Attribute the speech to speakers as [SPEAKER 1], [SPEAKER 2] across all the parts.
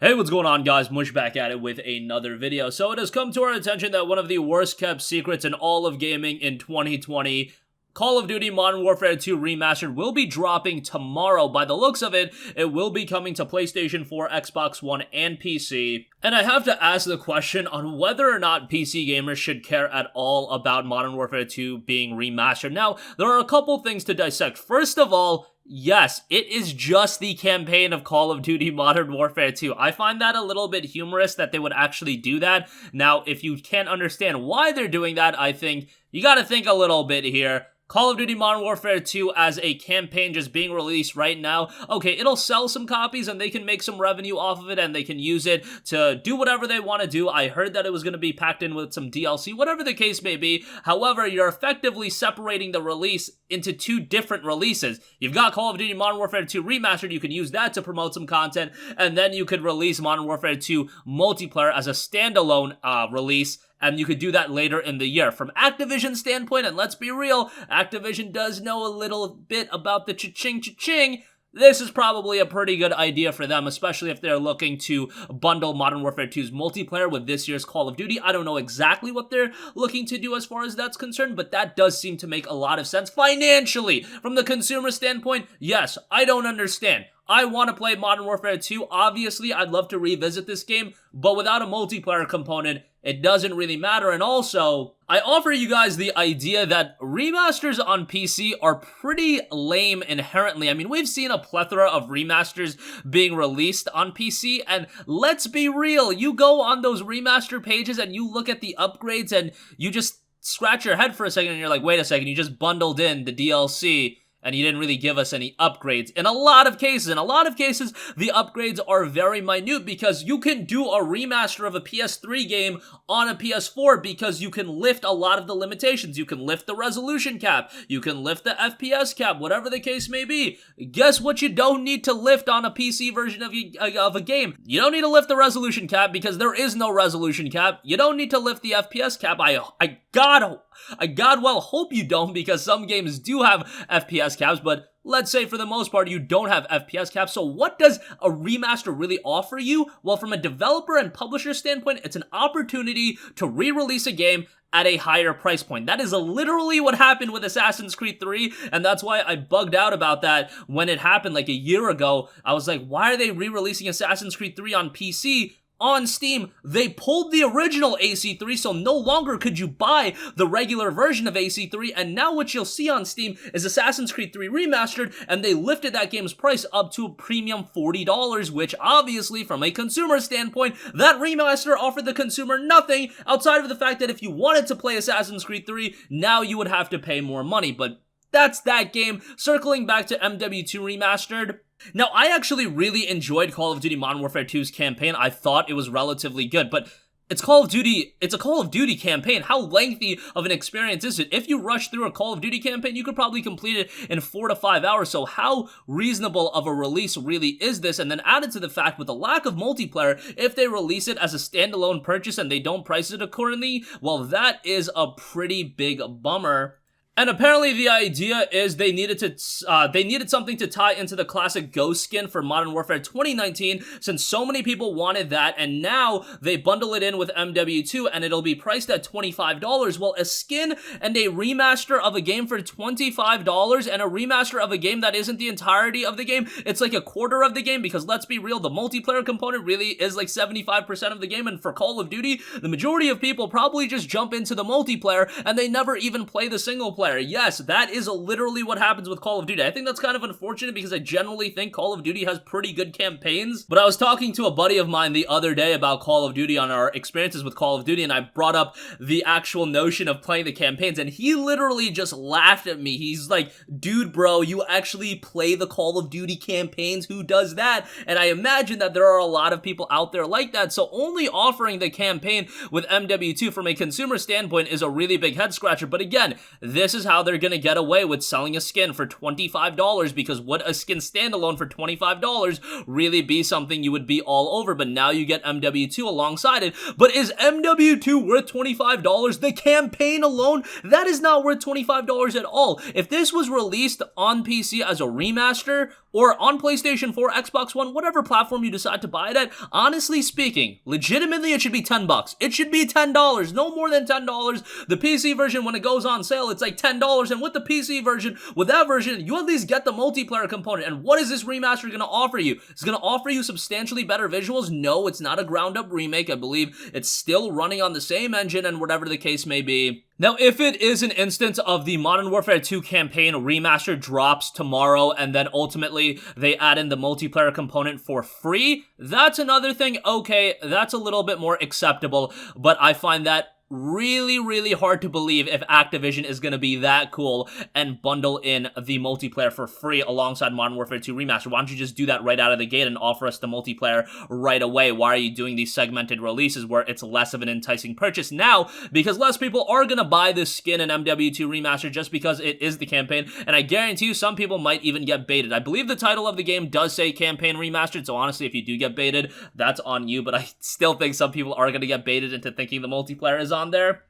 [SPEAKER 1] Hey, what's going on, guys? Mush back at it with another video. So it has come to our attention that one of the worst kept secrets in all of gaming in 2020, Call of Duty Modern Warfare 2 Remastered, will be dropping tomorrow. By the looks of it, it will be coming to PlayStation 4, Xbox One, and PC. And I have to ask the question on whether or not PC gamers should care at all about Modern Warfare 2 being remastered. Now, there are a couple things to dissect. First of all, yes, it is just the campaign of Call of Duty Modern Warfare 2. I find that a little bit humorous that they would actually do that. Now, if you can't understand why they're doing that, I think you gotta think a little bit here. Call of Duty Modern Warfare 2 as a campaign just being released right now, okay, it'll sell some copies and they can make some revenue off of it and they can use it to do whatever they want to do. I heard that it was going to be packed in with some DLC, whatever the case may be. However, you're effectively separating the release into two different releases. You've got Call of Duty Modern Warfare 2 Remastered, you can use that to promote some content, and then you could release Modern Warfare 2 Multiplayer as a standalone release, and you could do that later in the year. From Activision's standpoint, and let's be real, Activision does know a little bit about the cha-ching. This is probably a pretty good idea for them, especially if they're looking to bundle Modern Warfare 2's multiplayer with this year's Call of Duty. I don't know exactly what they're looking to do as far as that's concerned, but that does seem to make a lot of sense financially. From the consumer standpoint, yes, I don't understand. I want to play Modern Warfare 2. Obviously, I'd love to revisit this game, but without a multiplayer component, it doesn't really matter. And also, I offer you guys the idea that remasters on PC are pretty lame inherently. I mean, we've seen a plethora of remasters being released on PC, and let's be real, you go on those remaster pages and you look at the upgrades and you just scratch your head for a second and you're like, wait a second, you just bundled in the DLC and you didn't really give us any upgrades. In a lot of cases, the upgrades are very minute because you can do a remaster of a PS3 game on a PS4 because you can lift a lot of the limitations. You can lift the resolution cap, you can lift the FPS cap, whatever the case may be. Guess what you don't need to lift on a PC version of a game? You don't need to lift the resolution cap because there is no resolution cap. You don't need to lift the FPS cap. I God well hope you don't, because some games do have FPS caps, but let's say for the most part you don't have FPS caps. So what does a remaster really offer you? Well, from a developer and publisher standpoint, it's an opportunity to re-release a game at a higher price point. That is literally what happened with Assassin's Creed 3, and that's why I bugged out about that when it happened like a year ago. I was like, why are they re-releasing Assassin's Creed 3 on PC? On Steam, they pulled the original AC3, so no longer could you buy the regular version of AC3, and now what you'll see on Steam is Assassin's Creed 3 Remastered, and they lifted that game's price up to a premium $40, which obviously, from a consumer standpoint, that remaster offered the consumer nothing outside of the fact that if you wanted to play Assassin's Creed 3, now you would have to pay more money, but that's that game. Circling back to MW2 Remastered, now, I actually really enjoyed Call of Duty Modern Warfare 2's campaign. I thought it was relatively good, but it's a Call of Duty campaign. How lengthy of an experience is it? If you rush through a Call of Duty campaign, you could probably complete it in 4 to 5 hours, so how reasonable of a release really is this? And then added to the fact, with the lack of multiplayer, if they release it as a standalone purchase and they don't price it accordingly, well, that is a pretty big bummer. And apparently the idea is they needed something to tie into the classic Ghost skin for Modern Warfare 2019, since so many people wanted that, and now they bundle it in with MW2 and it'll be priced at $25. Well, a skin and a remaster of a game for $25 and a remaster of a game that isn't the entirety of the game, it's like a quarter of the game, because let's be real, the multiplayer component really is like 75% of the game, and for Call of Duty, the majority of people probably just jump into the multiplayer and they never even play the single player. Yes, that is literally what happens with Call of Duty. I think that's kind of unfortunate because I generally think Call of Duty has pretty good campaigns, but I was talking to a buddy of mine the other day about Call of Duty on our experiences with Call of Duty, and I brought up the actual notion of playing the campaigns, and he literally just laughed at me. He's like, dude, bro, you actually play the Call of Duty campaigns? Who does that? And I imagine that there are a lot of people out there like that, so only offering the campaign with MW2 from a consumer standpoint is a really big head scratcher. But again, this is how they're gonna get away with selling a skin for $25, because would a skin standalone for $25 really be something you would be all over? But now you get MW2 alongside it. But is MW2 worth $25? The campaign alone, that is not worth $25 at all. If this was released on PC as a remaster, or on PlayStation 4, Xbox One, whatever platform you decide to buy it at, honestly speaking, legitimately, it should be $10. It should be $10, no more than $10. The PC version, when it goes on sale, it's like $10, and with the PC version, with that version, you at least get the multiplayer component. And what is this remaster going to offer you? It's going to offer you substantially better visuals. No, it's not a ground-up remake. I believe it's still running on the same engine and whatever the case may be. Now, if it is an instance of the Modern Warfare 2 campaign remaster drops tomorrow and then ultimately they add in the multiplayer component for free, that's another thing. Okay, that's a little bit more acceptable, but I find that really hard to believe if Activision is going to be that cool and bundle in the multiplayer for free alongside Modern Warfare 2 Remastered. Why don't you just do that right out of the gate and offer us the multiplayer right away? Why are you doing these segmented releases where it's less of an enticing purchase now? Because less people are going to buy this skin in MW2 Remastered just because it is the campaign, and I guarantee you some people might even get baited. I believe the title of the game does say Campaign Remastered, so honestly, if you do get baited, that's on you, but I still think some people are going to get baited into thinking the multiplayer is on there.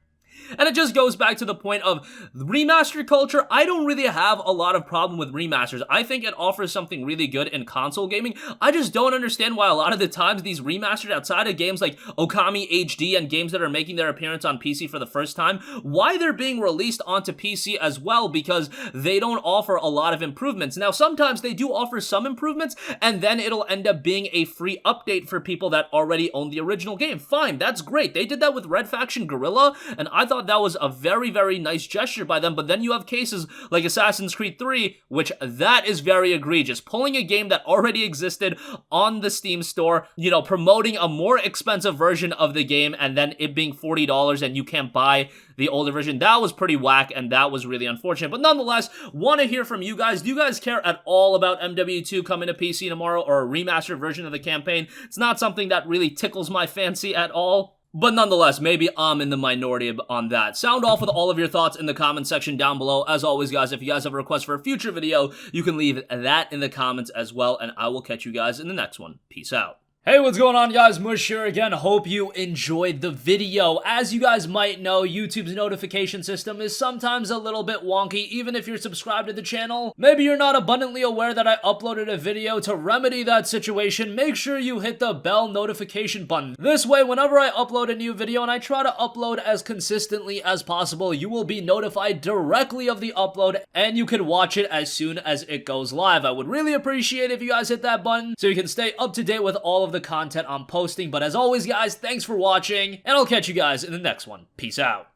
[SPEAKER 1] And it just goes back to the point of remastered culture. I don't really have a lot of problem with remasters. I think it offers something really good in console gaming. I just don't understand why a lot of the times these remastered outside of games like Okami HD and games that are making their appearance on PC for the first time, why they're being released onto PC as well, because they don't offer a lot of improvements. Now, sometimes they do offer some improvements, and then it'll end up being a free update for people that already own the original game. Fine, that's great. They did that with Red Faction Guerrilla, and I thought that was a very nice gesture by them. But then you have cases like Assassin's Creed 3, which that is very egregious. Pulling a game that already existed on the Steam store, you know, promoting a more expensive version of the game, and then it being $40 and you can't buy the older version. That was pretty whack, and that was really unfortunate. But nonetheless, want to hear from you guys. Do you guys care at all about MW2 coming to PC tomorrow, or a remastered version of the campaign? It's not something that really tickles my fancy at all. But nonetheless, maybe I'm in the minority on that. Sound off with all of your thoughts in the comment section down below. As always, guys, if you guys have a request for a future video, you can leave that in the comments as well, and I will catch you guys in the next one. Peace out. Hey, what's going on, guys? Mush here again. Hope you enjoyed the video. As you guys might know, YouTube's notification system is sometimes a little bit wonky, even if you're subscribed to the channel. Maybe you're not abundantly aware that I uploaded a video. To remedy that situation, make sure you hit the bell notification button. This way, whenever I upload a new video, and I try to upload as consistently as possible, you will be notified directly of the upload, and you can watch it as soon as it goes live. I would really appreciate if you guys hit that button so you can stay up to date with all of the content I'm posting. But as always, guys, thanks for watching, and I'll catch you guys in the next one. Peace out.